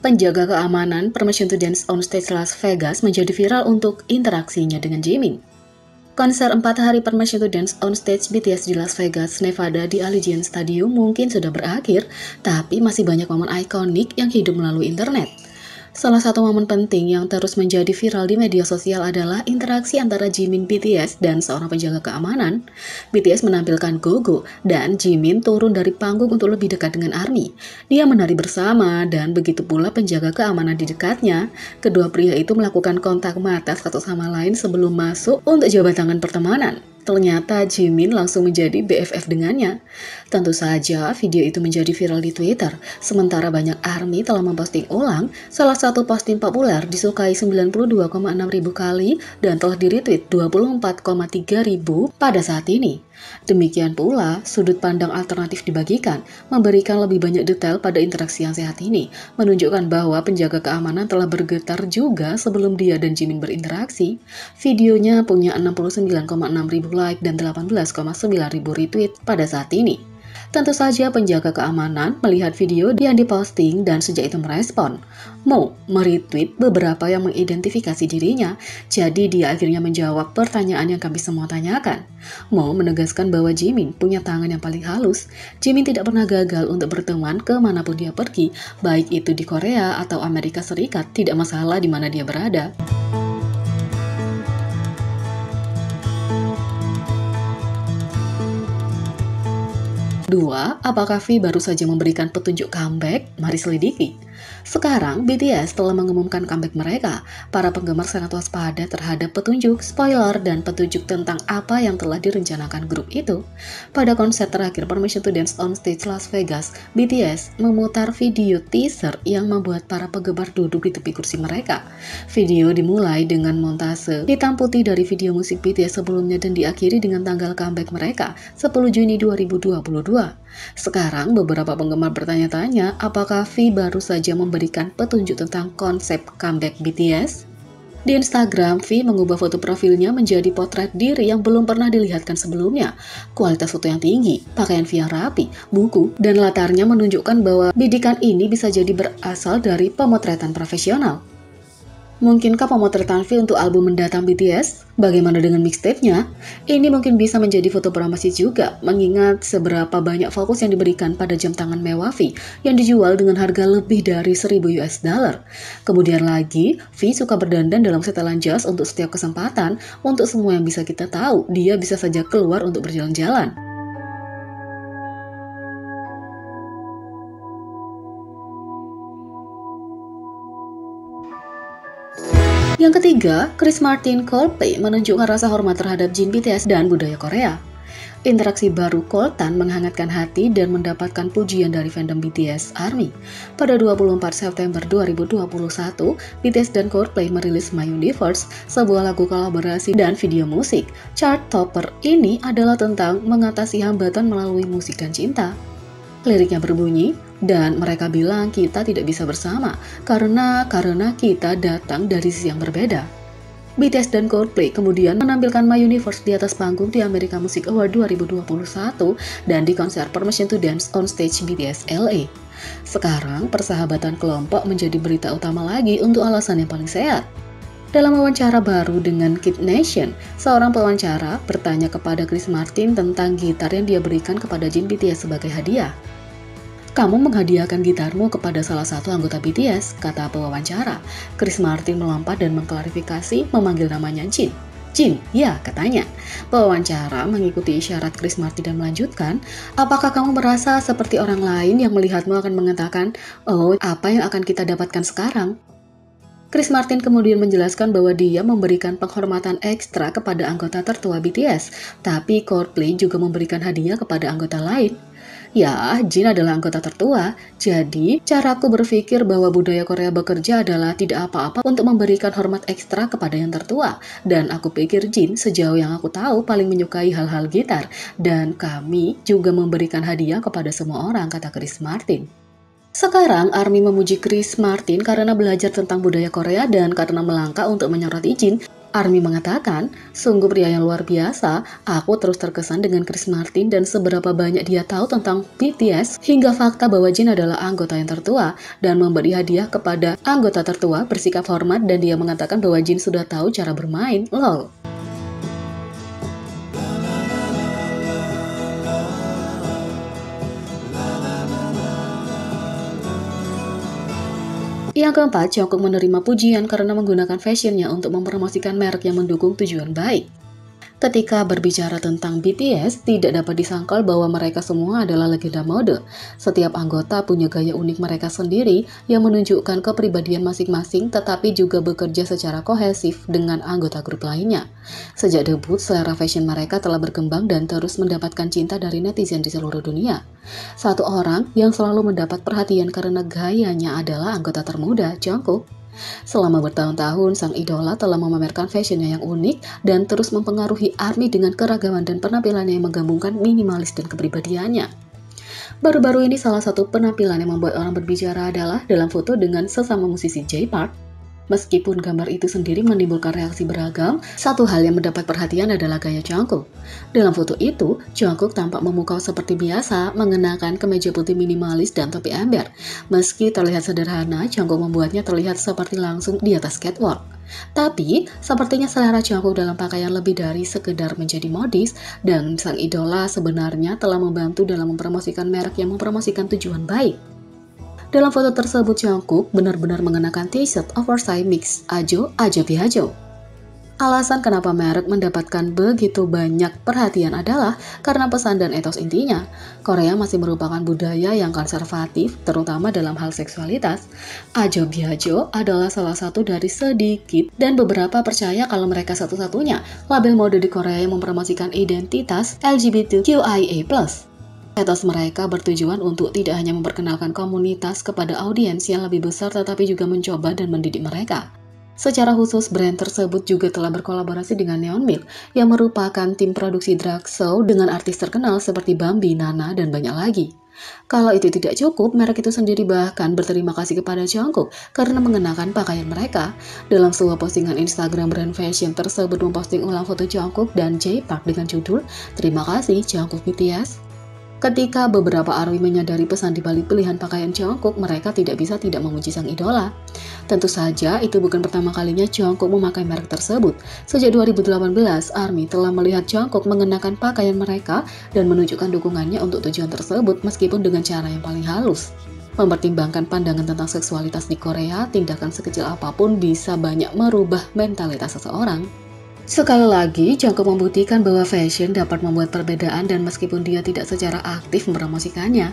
Penjaga keamanan Permission to Dance on Stage Las Vegas menjadi viral untuk interaksinya dengan Jimin. Konser 4 hari Permission to Dance on Stage BTS di Las Vegas, Nevada di Allegiant Stadium mungkin sudah berakhir, tapi masih banyak momen ikonik yang hidup melalui internet. Salah satu momen penting yang terus menjadi viral di media sosial adalah interaksi antara Jimin BTS dan seorang penjaga keamanan. BTS menampilkan Go-Go dan Jimin turun dari panggung untuk lebih dekat dengan ARMY. Dia menari bersama dan begitu pula penjaga keamanan di dekatnya. Kedua pria itu melakukan kontak mata satu sama lain sebelum masuk untuk jabat tangan pertemanan. Ternyata Jimin langsung menjadi BFF dengannya. Tentu saja video itu menjadi viral di Twitter, sementara banyak ARMY telah memposting ulang. Salah satu posting populer disukai 92,6 ribu kali dan telah di-retweet 24,3 ribu pada saat ini. Demikian pula, sudut pandang alternatif dibagikan, memberikan lebih banyak detail pada interaksi yang sehat ini, menunjukkan bahwa penjaga keamanan telah bergetar juga sebelum dia dan Jimin berinteraksi. Videonya punya 69,6 ribu like dan 18,9 ribu retweet pada saat ini. Tentu saja penjaga keamanan melihat video yang diposting dan sejak itu merespon. Mo meretweet beberapa yang mengidentifikasi dirinya, jadi dia akhirnya menjawab pertanyaan yang kami semua tanyakan. Mo menegaskan bahwa Jimin punya tangan yang paling halus. Jimin tidak pernah gagal untuk berteman kemanapun dia pergi, baik itu di Korea atau Amerika Serikat, tidak masalah di mana dia berada. 2. Apakah V baru saja memberikan petunjuk comeback? Mari selidiki. Sekarang, BTS telah mengumumkan comeback mereka. Para penggemar sangat waspada terhadap petunjuk, spoiler, dan petunjuk tentang apa yang telah direncanakan grup itu. Pada konser terakhir Permission to Dance on Stage Las Vegas, BTS memutar video teaser yang membuat para penggemar duduk di tepi kursi mereka. Video dimulai dengan montase hitam putih dari video musik BTS sebelumnya dan diakhiri dengan tanggal comeback mereka, 10 Juni 2022. Sekarang beberapa penggemar bertanya-tanya apakah V baru saja memberikan petunjuk tentang konsep comeback BTS? Di Instagram, V mengubah foto profilnya menjadi potret diri yang belum pernah dilihatkan sebelumnya. Kualitas foto yang tinggi, pakaian V yang rapi, buku, dan latarnya menunjukkan bahwa bidikan ini bisa jadi berasal dari pemotretan profesional. Mungkinkah pemotretan V untuk album mendatang BTS? Bagaimana dengan mixtape-nya? Ini mungkin bisa menjadi foto promosi juga, mengingat seberapa banyak fokus yang diberikan pada jam tangan mewah V yang dijual dengan harga lebih dari 1000 US dollar. Kemudian lagi, V suka berdandan dalam setelan jas untuk setiap kesempatan. Untuk semua yang bisa kita tahu, dia bisa saja keluar untuk berjalan-jalan. Yang ketiga, Chris Martin Coldplay menunjukkan rasa hormat terhadap Jin BTS dan budaya Korea. Interaksi baru Coltan menghangatkan hati dan mendapatkan pujian dari fandom BTS ARMY. Pada 24 September 2021, BTS dan Coldplay merilis My Universe, sebuah lagu kolaborasi dan video musik. Chart topper ini adalah tentang mengatasi hambatan melalui musik dan cinta. Liriknya berbunyi, dan mereka bilang kita tidak bisa bersama karena kita datang dari sisi yang berbeda. BTS dan Coldplay kemudian menampilkan My Universe di atas panggung di America Music Award 2021 dan di konser Permission to Dance on Stage BTS LA. Sekarang, persahabatan kelompok menjadi berita utama lagi untuk alasan yang paling sehat. Dalam wawancara baru dengan Kid Nation, seorang pewawancara bertanya kepada Chris Martin tentang gitar yang dia berikan kepada Jin BTS sebagai hadiah. Kamu menghadiahkan gitarmu kepada salah satu anggota BTS, kata pewawancara. Chris Martin melompat dan mengklarifikasi memanggil namanya Jin. Jin, ya, katanya. Pewawancara mengikuti isyarat Chris Martin dan melanjutkan, apakah kamu merasa seperti orang lain yang melihatmu akan mengatakan, oh, apa yang akan kita dapatkan sekarang? Chris Martin kemudian menjelaskan bahwa dia memberikan penghormatan ekstra kepada anggota tertua BTS, tapi Coldplay juga memberikan hadiah kepada anggota lain. Ya, Jin adalah anggota tertua, jadi caraku berpikir bahwa budaya Korea bekerja adalah tidak apa-apa untuk memberikan hormat ekstra kepada yang tertua. Dan aku pikir Jin sejauh yang aku tahu paling menyukai hal-hal gitar, dan kami juga memberikan hadiah kepada semua orang, kata Chris Martin. Sekarang, ARMY memuji Chris Martin karena belajar tentang budaya Korea dan karena melangkah untuk menyoroti Jin. ARMY mengatakan, sungguh pria yang luar biasa, aku terus terkesan dengan Chris Martin dan seberapa banyak dia tahu tentang BTS hingga fakta bahwa Jin adalah anggota yang tertua dan memberi hadiah kepada anggota tertua bersikap hormat dan dia mengatakan bahwa Jin sudah tahu cara bermain, lol. Yang keempat, Jungkook menerima pujian karena menggunakan fashionnya untuk mempromosikan merek yang mendukung tujuan baik. Ketika berbicara tentang BTS, tidak dapat disangkal bahwa mereka semua adalah legenda mode. Setiap anggota punya gaya unik mereka sendiri yang menunjukkan kepribadian masing-masing tetapi juga bekerja secara kohesif dengan anggota grup lainnya. Sejak debut, selera fashion mereka telah berkembang dan terus mendapatkan cinta dari netizen di seluruh dunia. Satu orang yang selalu mendapat perhatian karena gayanya adalah anggota termuda, Jungkook. Selama bertahun-tahun, sang idola telah memamerkan fashionnya yang unik dan terus mempengaruhi ARMY dengan keragaman dan penampilannya yang menggabungkan minimalis dan kepribadiannya. Baru-baru ini salah satu penampilan yang membuat orang berbicara adalah dalam foto dengan sesama musisi J-Park. Meskipun gambar itu sendiri menimbulkan reaksi beragam, satu hal yang mendapat perhatian adalah gaya Jungkook. Dalam foto itu, Jungkook tampak memukau seperti biasa, mengenakan kemeja putih minimalis dan topi ember. Meski terlihat sederhana, Jungkook membuatnya terlihat seperti langsung di atas catwalk. Tapi, sepertinya selera Jungkook dalam pakaian lebih dari sekedar menjadi modis, dan sang idola sebenarnya telah membantu dalam mempromosikan merek yang mempromosikan tujuan baik. Dalam foto tersebut, Jungkook benar-benar mengenakan t-shirt oversize mix Ajo Bihajo. Alasan kenapa merek mendapatkan begitu banyak perhatian adalah karena pesan dan etos intinya. Korea masih merupakan budaya yang konservatif, terutama dalam hal seksualitas. Ajo Bihajo adalah salah satu dari sedikit dan beberapa percaya kalau mereka satu-satunya label mode di Korea yang mempromosikan identitas LGBTQIA+. Etos mereka bertujuan untuk tidak hanya memperkenalkan komunitas kepada audiens yang lebih besar tetapi juga mencoba dan mendidik mereka. Secara khusus, brand tersebut juga telah berkolaborasi dengan Neon Milk yang merupakan tim produksi drag show dengan artis terkenal seperti Bambi, Nana, dan banyak lagi. Kalau itu tidak cukup, merek itu sendiri bahkan berterima kasih kepada Jungkook karena mengenakan pakaian mereka. Dalam sebuah postingan Instagram, brand fashion tersebut memposting ulang foto Jungkook dan J-Park dengan judul "Terima kasih Jungkook BTS". Ketika beberapa ARMY menyadari pesan di balik pilihan pakaian Jungkook, mereka tidak bisa tidak memuji sang idola. Tentu saja, itu bukan pertama kalinya Jungkook memakai merek tersebut. Sejak 2018, ARMY telah melihat Jungkook mengenakan pakaian mereka dan menunjukkan dukungannya untuk tujuan tersebut meskipun dengan cara yang paling halus. Mempertimbangkan pandangan tentang seksualitas di Korea, tindakan sekecil apapun bisa banyak merubah mentalitas seseorang. Sekali lagi, Jungkook membuktikan bahwa fashion dapat membuat perbedaan dan meskipun dia tidak secara aktif mempromosikannya.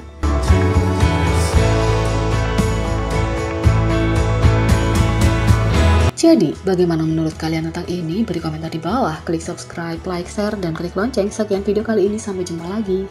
Jadi, bagaimana menurut kalian tentang ini? Beri komentar di bawah, klik subscribe, like, share, dan klik lonceng. Sekian video kali ini, sampai jumpa lagi.